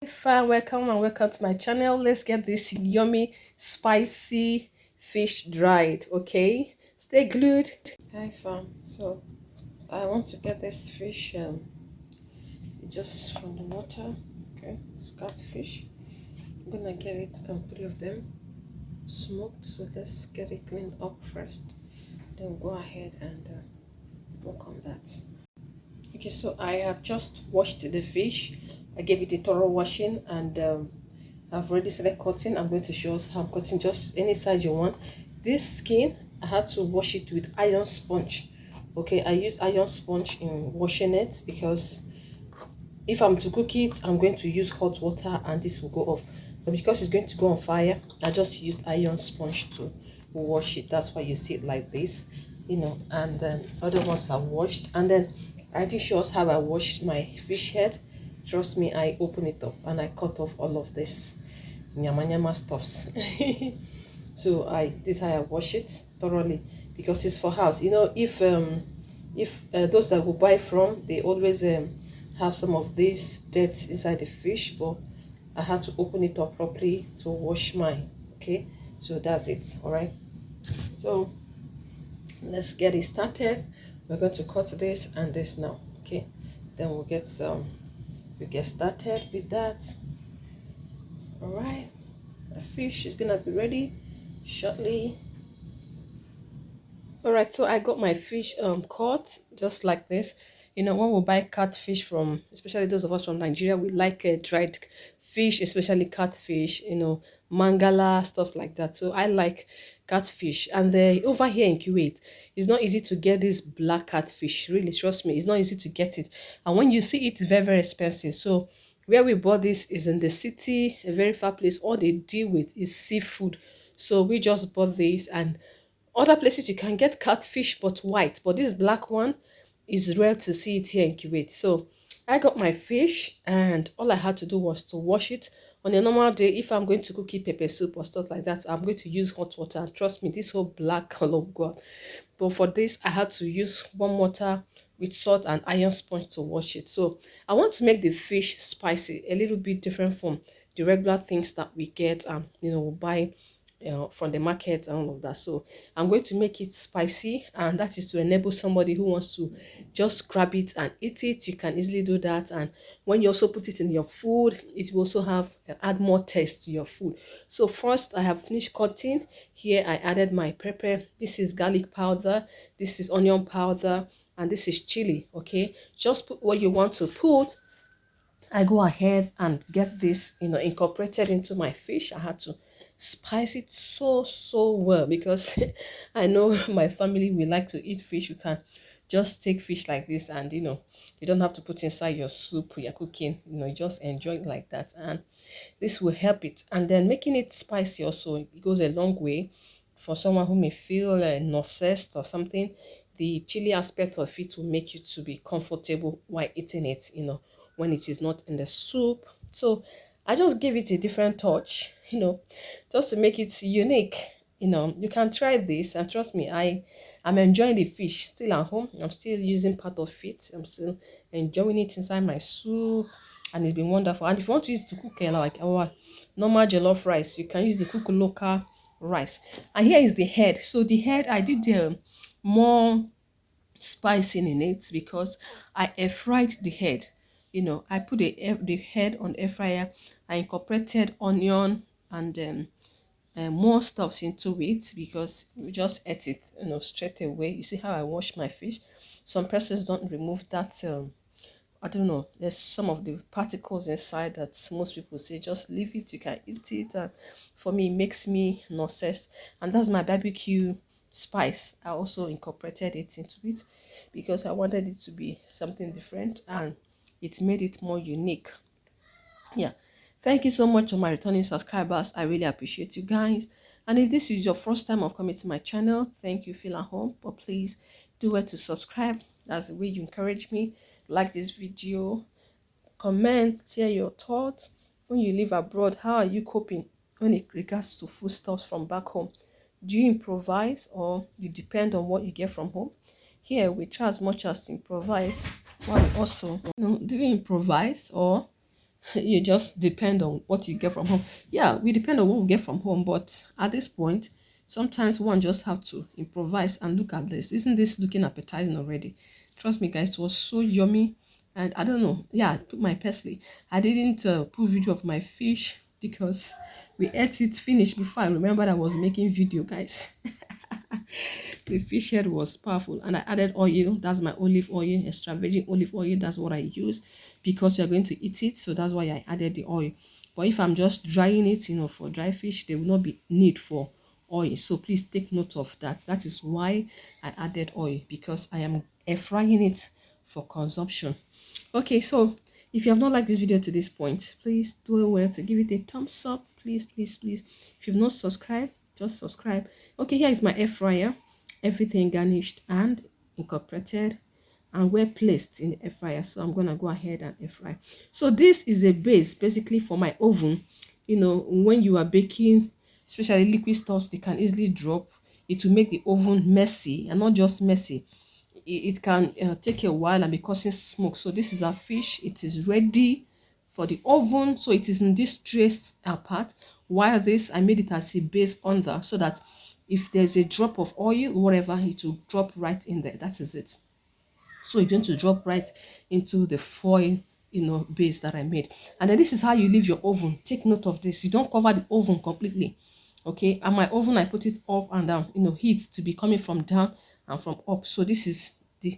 Fam, welcome and welcome to my channel. Let's get this yummy spicy fish dried. Okay, stay glued. Hi fam, so I want to get this fish just from the water. Okay, it's catfish. I'm gonna get it, 3 of them smoked. So let's get it cleaned up first, then go ahead and work on that. Okay, so I have just washed the fish. I gave it a thorough washing, and I've already started cutting. I'm going to show us how I'm cutting, just any size you want. This skin, I had to wash it with iron sponge. Okay, I use iron sponge in washing it because if I'm to cook it, I'm going to use hot water and this will go off. But because it's going to go on fire, I just used iron sponge to wash it. That's why you see it like this, and then other ones are washed. And then I did show us how I washed my fish head. Trust me, I open it up and I cut off all of this nyama nyama stuffs. So this is how I wash it thoroughly because it's for house. If those that will buy from, they always have some of these dirt inside the fish, but I had to open it up properly to wash mine. Okay, so that's it. All right, so let's get it started. We're going to cut this and this now. Okay, then we get started with that. All right, the fish is gonna be ready shortly. All right, so I got my fish caught just like this. When we buy catfish from, especially those of us from Nigeria, we like dried fish, especially catfish, mangala, stuff like that. So I like catfish. And over here in Kuwait, it's not easy to get this black catfish. Really, trust me, it's not easy to get it. And when you see it, it's very, very expensive. So where we bought this is in the city, a very far place. All they deal with is seafood. So we just bought this, and other places you can get catfish but white, but this black one is rare to see it here in Kuwait. So I got my fish and all I had to do was to wash it. On a normal day, if I'm going to cook it pepper soup or stuff like that, I'm going to use hot water. And trust me, this whole black color of God. But for this, I had to use warm water with salt and iron sponge to wash it. So I want to make the fish spicy, a little bit different from the regular things that we get and we buy from the market and all of that. So I'm going to make it spicy, and that is to enable somebody who wants to just grab it and eat it. You can easily do that, and when you also put it in your food, it will also have add more taste to your food. So first, I have finished cutting. Here I added my pepper. This is garlic powder. This is onion powder, and this is chili. Okay, just put what you want to put. I go ahead and get this, incorporated into my fish. I had to spice it so well because I know my family will like to eat fish. You can just take fish like this, and you don't have to put inside your soup you're cooking. You just enjoy it like that, and this will help it. And then making it spicy also, it goes a long way for someone who may feel nauseous or something. The chili aspect of it will make you to be comfortable while eating it, when it is not in the soup. So I just give it a different touch, just to make it unique. You can try this, and trust me, I'm enjoying the fish still at home. I'm still using part of it. I'm still enjoying it inside my soup, and it's been wonderful. And if you want to use it to cook like our normal jollof rice, you can use the cook local rice. And here is the head. So the head, I did more spicing in it because I air fried the head. I put the head on air fryer. I incorporated onion and more stuffs into it because we just ate it, straight away. You see how I wash my fish. Some persons don't remove that. I don't know. There's some of the particles inside that most people say just leave it. You can eat it. And for me, it makes me nauseous. And that's my barbecue spice. I also incorporated it into it because I wanted it to be something different, and it made it more unique. Yeah, thank you so much to my returning subscribers. I really appreciate you guys. And if this is your first time of coming to my channel, thank you, feel at home. But please do it to subscribe. That's the way you encourage me. Like this video, comment, share your thoughts. When you live abroad, how are you coping when it regards to foodstuffs from back home? Do you improvise or you depend on what you get from home? Here we try as much as to improvise while also, do you improvise or You just depend on what you get from home. Yeah, we depend on what we get from home, but at this point, sometimes one just have to improvise and look at this. Isn't this looking appetizing already? Trust me, guys, it was so yummy. And I don't know, yeah, I put my parsley. I didn't put video of my fish because we ate it finished before I remembered I was making video, guys. The fish head was powerful, and I added oil. That's my olive oil, extra virgin olive oil. That's what I use because you're going to eat it, so that's why I added the oil. But if I'm just drying it, for dry fish, there will not be need for oil, so please take note of that. That is why I added oil, because I am air frying it for consumption. Okay, so if you have not liked this video to this point, please do well to give it a thumbs up. Please, please, please. If you've not subscribed, just subscribe. Okay, here is my air fryer. Everything garnished and incorporated and well placed in the air fryer. So I'm gonna go ahead and air fry. So this is a base basically for my oven. When you are baking, especially liquid stuffs, they can easily drop. It will make the oven messy, and not just messy, it can take a while and be causing smoke. So this is our fish. It is ready for the oven. So it is in this tray apart. While this, I made it as a base under, so that if there's a drop of oil, whatever, it will drop right in there. That is it. So it's going to drop right into the foil, base that I made. And then this is how you leave your oven. Take note of this. You don't cover the oven completely. Okay, and my oven, I put it up and down, heat to be coming from down and from up. So this is the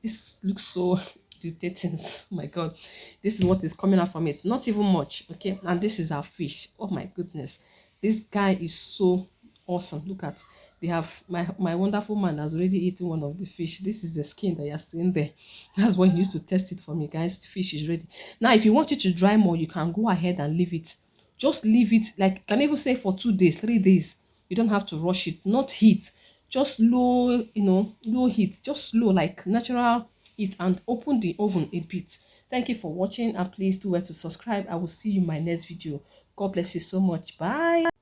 this looks so irritating. My god, this is what is coming out from it. Not even much. Okay, and this is our fish. Oh my goodness, this guy is so awesome. Look at, they have, my wonderful man has already eaten one of the fish. This is the skin that you're seeing there. That's when he used to test it for me, guys. The fish is ready. Now if you want it to dry more, you can go ahead and leave it. Just leave it, like, can even say for 2 days, 3 days. You don't have to rush it. Not heat, just low, low heat, just slow, like natural heat, and open the oven a bit. Thank you for watching, and please do well to subscribe. I will see you in my next video. God bless you so much. Bye.